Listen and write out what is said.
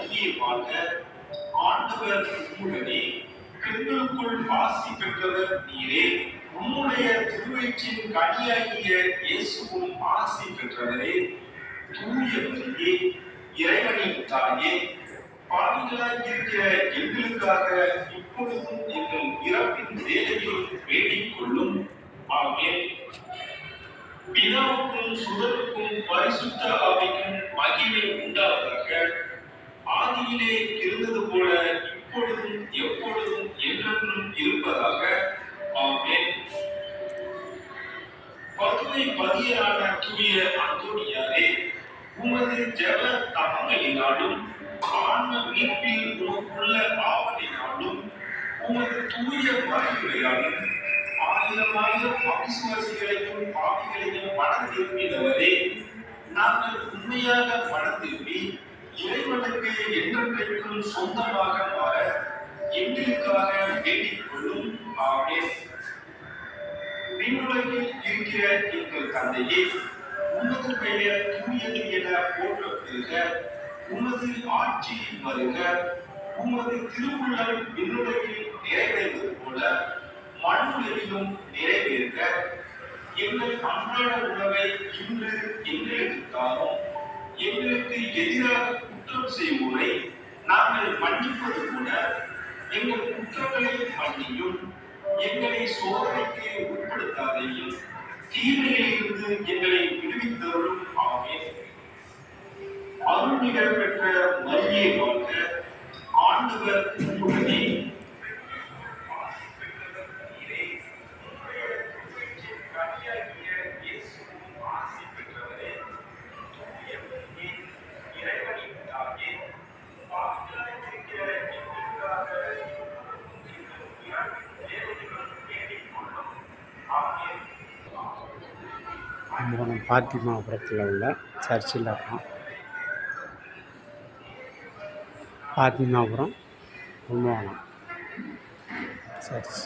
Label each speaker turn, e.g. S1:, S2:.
S1: மரியே வாழ்க, ஆண்டவர் உம்முடனே, பெண்களுக்குள் ஆசி பெற்றவர் நீரே. உம்முடைய திருவயிற்றின் கனியாகிய இயேசுவும் ஆசி பெற்றவரே. தூய மரியே, இறைவனின் தாயே, பாவிகளாய் இருக்கிற எங்களுக்காக இப்பொழுதும் எங்கள் இறப்பின் வேளையிலும் வேண்டிக் கொள்ளும். ஆமென். பிதாவுக்கும் சுதனுக்கும் பரிசுத்த ஆவிக்கும் மகிமை உண்டாவதாக. ஆதியிலே இருந்தது போல இப்பொழுதும் எப்பொழுதும் என்றென்றும் இருப்பதாக. ஆமென். பதுமை பதியரான தூய அந்தோனியாரே, உமது ஜெப தவங்களினாலும் ஆன்ம மீட்பில் உமக்குள்ள ஆவலினாலும் உமது தூய மறைவுரையாலும் ஆயிரம் ஆயிரம் அவிசுவாசிகளையும் பாவிகளையும் மனம் திரும்பினவரே, நாங்கள் உண்மையாக மனம் திரும்பி இறைவனுக்கு என்றென்றைக்கும் சொந்தமாக மாற எங்களுக்காக வேண்டிக் கொள்ளும். ஆமென். விண்ணுலகில் இருக்கிற எங்கள் தந்தையே, உமது பெயர் தூயது என போற்றப்படுக. உமது ஆட்சி வருக. உமது திருவுள்ளம் விண்ணுலகில் நிறைவேறுவது போல மண்ணுலகிலும் நிறைவேறுக. எங்கள் அன்றாட உணவை இன்று எங்களுக்கு தாரும். எங்களுக்கு எதிராக குற்றம் செய்வோரை நாங்கள் மன்னிப்பது போல எங்கள் குற்றங்களை மன்னியும். எங்களை சோதனைக்கு உட்படுத்தாதையும், தீமையிலிருந்து எங்களை விடுவித்தருளும். ஆமென். அருள்மிக பெற்ற மரியே வாழ்க, ஆண்டவர் உம்முடனே,
S2: கும்பகோணம் பாத்திமாபுரத்தில் உள்ள சர்ச்சில் இருக்கோம். பாத்திமாபுரம் கும்பகோணம் சர்ச்.